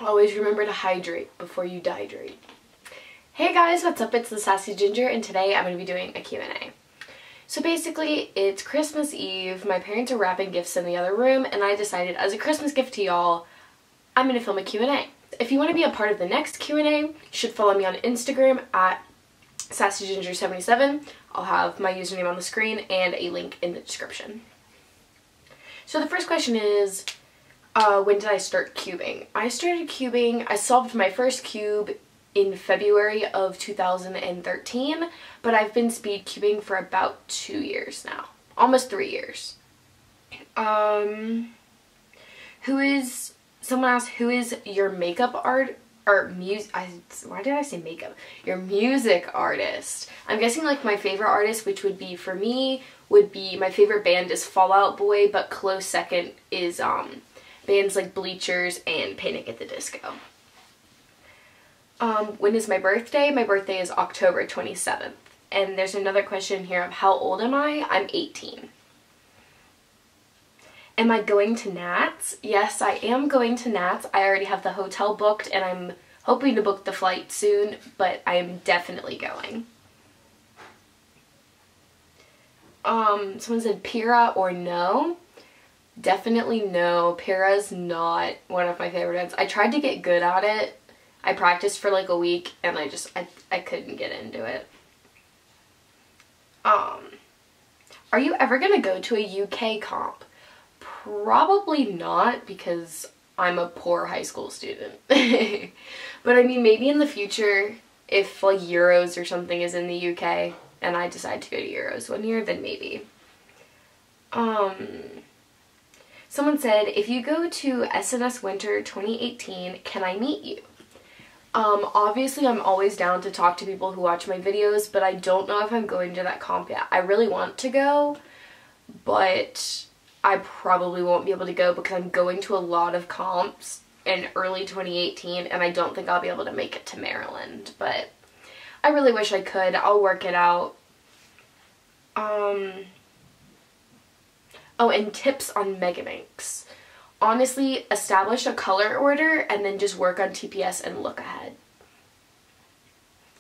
Always remember to hydrate before you dehydrate. Hey guys, what's up? It's the Sassy Ginger, and today I'm going to be doing a Q&A. So basically, it's Christmas Eve, my parents are wrapping gifts in the other room, and I decided as a Christmas gift to y'all, I'm going to film a Q&A. If you want to be a part of the next Q&A, you should follow me on Instagram at SassyGinger77. I'll have my username on the screen and a link in the description. So the first question is, when did I start cubing? I started cubing, I solved my first cube in February of 2013, but I've been speed cubing for about 2 years now. Almost 3 years. Someone asked, who is your makeup art, or why did I say makeup? Your music artist. I'm guessing like my favorite artist, which would be, for me, would be, my favorite band is Fall Out Boy, but close second is, bands like Bleachers and Panic! At the Disco. When is my birthday? My birthday is October 27th. And there's another question here of how old am I? I'm 18. Am I going to Nats? Yes, I am going to Nats. I already have the hotel booked and I'm hoping to book the flight soon, but I am definitely going. Someone said Pyrrha or no. Definitely no. Pyrrha's not one of my favorite bands. I tried to get good at it. I practiced for like a week and I couldn't get into it. Are you ever gonna go to a UK comp? Probably not, because I'm a poor high school student. But I mean, maybe in the future, if like Euros or something is in the UK and I decide to go to Euros one year, then maybe. Someone said, if you go to SNS Winter 2018, can I meet you? Obviously I'm always down to talk to people who watch my videos, but I don't know if I'm going to that comp yet. I really want to go, but I probably won't be able to go because I'm going to a lot of comps in early 2018 and I don't think I'll be able to make it to Maryland, but I really wish I could. I'll work it out. Oh, and tips on Megaminx. Honestly, establish a color order and then just work on TPS and look ahead.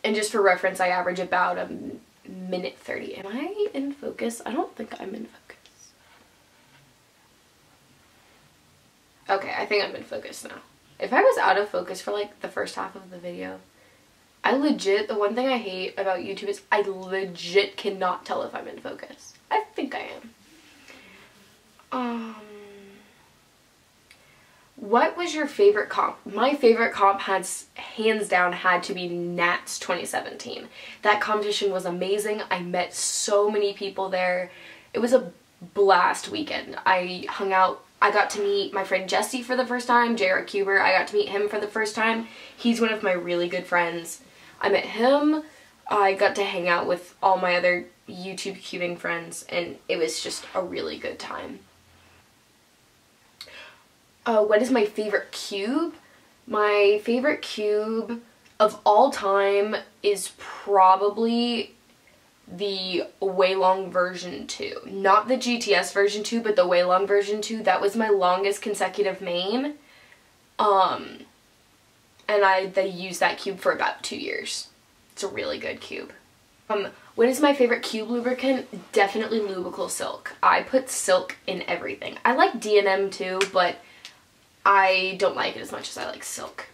And just for reference, I average about a minute 30. Am I in focus? I don't think I'm in focus. Okay, I think I'm in focus now. If I was out of focus for like the first half of the video, the one thing I hate about YouTube is I legit cannot tell if I'm in focus. I think I am. What was your favorite comp? My favorite comp hands down had to be Nats 2017. That competition was amazing. I met so many people there. It was a blast weekend. I hung out. I got to meet my friend Jesse for the first time, J.R. Cuber. I got to meet him for the first time. He's one of my really good friends. I met him. I got to hang out with all my other YouTube cubing friends, and it was just a really good time. What is my favorite cube? My favorite cube of all time is probably the Waylong version 2. Not the GTS version 2, but the Waylong version 2. That was my longest consecutive main. And they used that cube for about 2 years. It's a really good cube. What is my favorite cube lubricant? Definitely Lubical Silk. I put silk in everything. I like D&M too, but I don't like it as much as I like silk.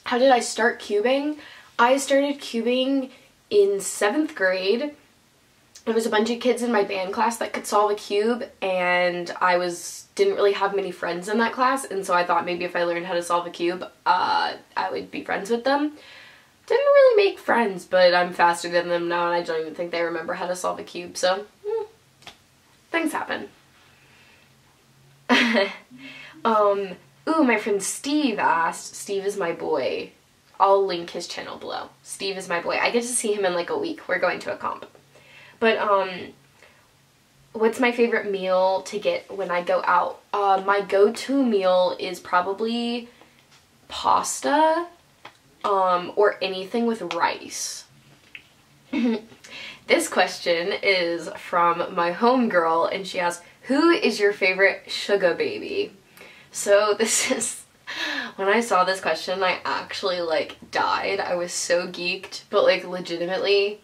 How did I start cubing? I started cubing in 7th grade. There was a bunch of kids in my band class that could solve a cube, and I didn't really have many friends in that class, and so I thought maybe if I learned how to solve a cube, I would be friends with them. Didn't really make friends, but I'm faster than them now, and I don't even think they remember how to solve a cube, so things happen. Ooh, my friend Steve asked. Steve is my boy. I'll link his channel below. Steve is my boy. I get to see him in like a week. We're going to a comp. But, what's my favorite meal to get when I go out? My go-to meal is probably pasta, or anything with rice. This question is from my homegirl, and she asks, who is your favorite sugar baby? So this is, when I saw this question, I actually like died. I was so geeked, but like legitimately,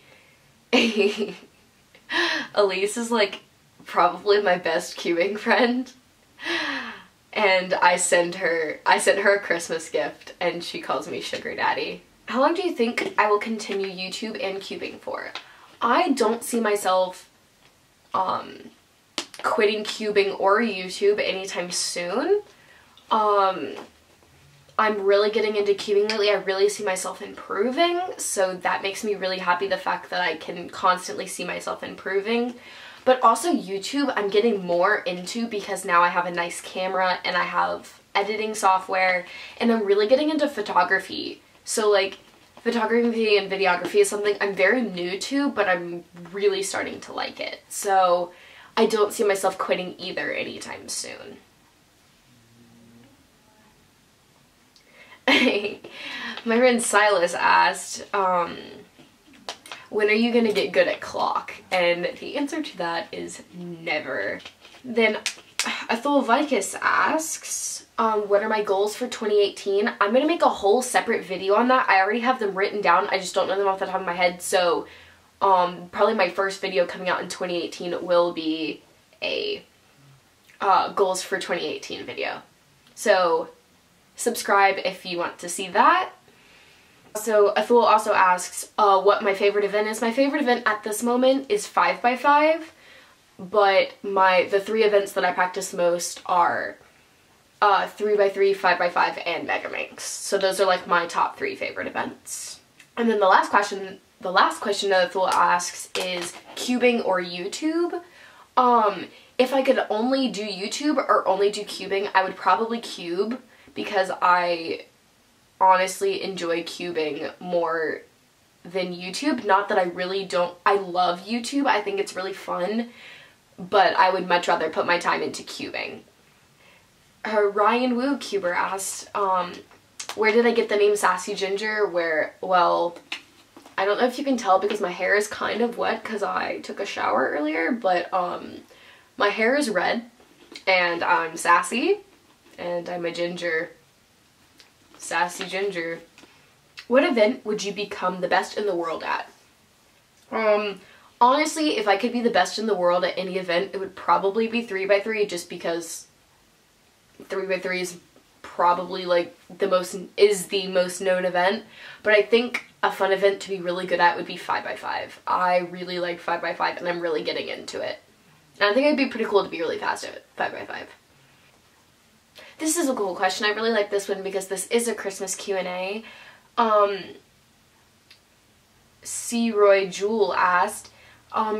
Elise is like probably my best cubing friend. And I sent her a Christmas gift and she calls me Sugar Daddy. How long do you think I will continue YouTube and cubing for? I don't see myself quitting cubing or YouTube anytime soon. I'm really getting into cubing lately. I really see myself improving, so that makes me really happy, the fact that I can constantly see myself improving. But also YouTube I'm getting more into because now I have a nice camera and I have editing software, and I'm really getting into photography. So like photography and videography is something I'm very new to, but I'm really starting to like it. So I don't see myself quitting either anytime soon. My friend Silas asked, when are you gonna get good at clock? And the answer to that is never. Then Athol Vicus asks, what are my goals for 2018? I'm gonna make a whole separate video on that. I already have them written down, I just don't know them off the top of my head, so probably my first video coming out in 2018 will be a goals for 2018 video. So subscribe if you want to see that. So Athul also asks what my favorite event is. My favorite event at this moment is 5x5, but the 3 events that I practice most are 3x3, 5x5, and Megaminx. So those are like my top 3 favorite events. And then the last question that Athul asks is cubing or YouTube. If I could only do YouTube or only do cubing, I would probably cube, because I honestly enjoy cubing more than YouTube. Not that I really don't, I love YouTube, I think it's really fun, but I would much rather put my time into cubing. Ryan Wu Cuber asked, where did I get the name Sassy Ginger? Well, I don't know if you can tell because my hair is kind of wet because I took a shower earlier, but my hair is red and I'm sassy and I'm a ginger. Sassy Ginger. What event would you become the best in the world at? Honestly, if I could be the best in the world at any event, it would probably be 3x3, just because 3x3 is probably like the most known event. But I think a fun event to be really good at would be 5x5. I really like 5x5 and I'm really getting into it. And I think it'd be pretty cool to be really fast at 5x5. This is a cool question. I really like this one because this is a Christmas Q&A. C. Roy Jewel asked,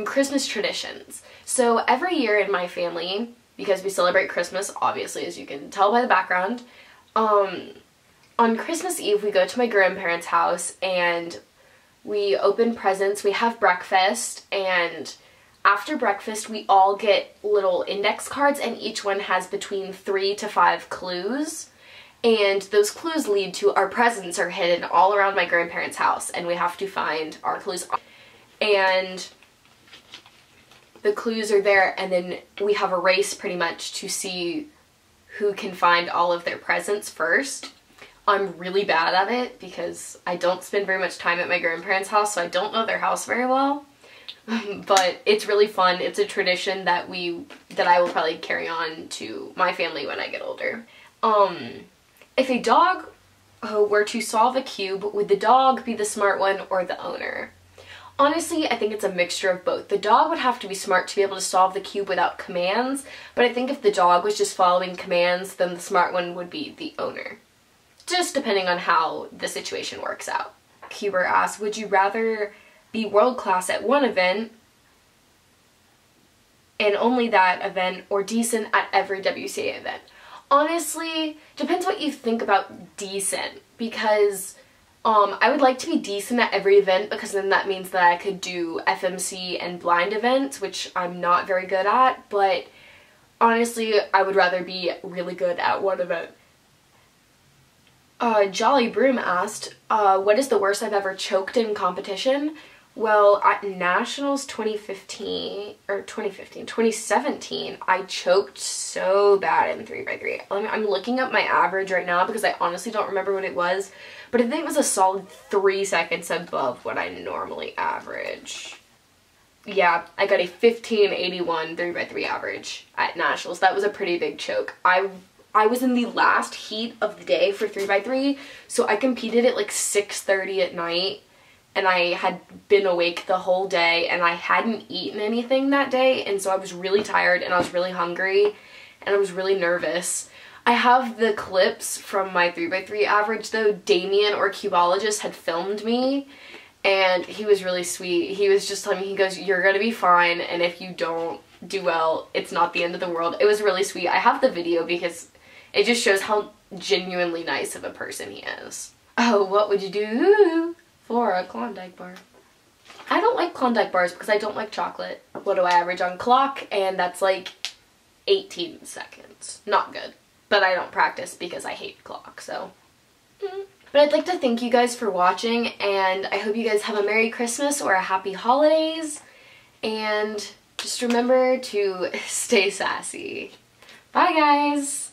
Christmas traditions. So every year in my family, because we celebrate Christmas, obviously, as you can tell by the background, on Christmas Eve we go to my grandparents' house and we open presents, we have breakfast, and after breakfast, we all get little index cards, and each one has between 3 to 5 clues. And those clues lead to our presents are hidden all around my grandparents' house, and we have to find our clues. And the clues are there, and then we have a race pretty much to see who can find all of their presents first. I'm really bad at it because I don't spend very much time at my grandparents' house, so I don't know their house very well. But it's really fun. It's a tradition that I will probably carry on to my family when I get older. If a dog were to solve a cube, would the dog be the smart one or the owner? Honestly, I think it's a mixture of both. The dog would have to be smart to be able to solve the cube without commands, but I think if the dog was just following commands, then the smart one would be the owner. Just depending on how the situation works out. Cuber asks, would you rather be world class at one event and only that event, or decent at every WCA event? Honestly, depends what you think about decent, because I would like to be decent at every event, because then that means that I could do FMC and blind events, which I'm not very good at, but honestly, I would rather be really good at one event. Jolly Broom asked, what is the worst I've ever choked in competition? Well, at Nationals 2017, I choked so bad in 3x3. I'm looking up my average right now because I honestly don't remember what it was, but I think it was a solid 3 seconds above what I normally average. Yeah, I got a 1581 3x3 average at Nationals. That was a pretty big choke. I was in the last heat of the day for 3x3, so I competed at like 6:30 at night, and I had been awake the whole day, and I hadn't eaten anything that day, and so I was really tired, and I was really hungry, and I was really nervous. I have the clips from my 3x3 average though. Damien, or Cubologist, had filmed me, and he was really sweet. He was just telling me, he goes, "You're gonna be fine, and if you don't do well, it's not the end of the world." It was really sweet. I have the video because it just shows how genuinely nice of a person he is. Oh, what would you do for a Klondike bar? I don't like Klondike bars because I don't like chocolate. What do I average on clock? And that's like 18 seconds. Not good. But I don't practice because I hate clock, so. But I'd like to thank you guys for watching, and I hope you guys have a Merry Christmas or a Happy Holidays. And just remember to stay sassy. Bye, guys!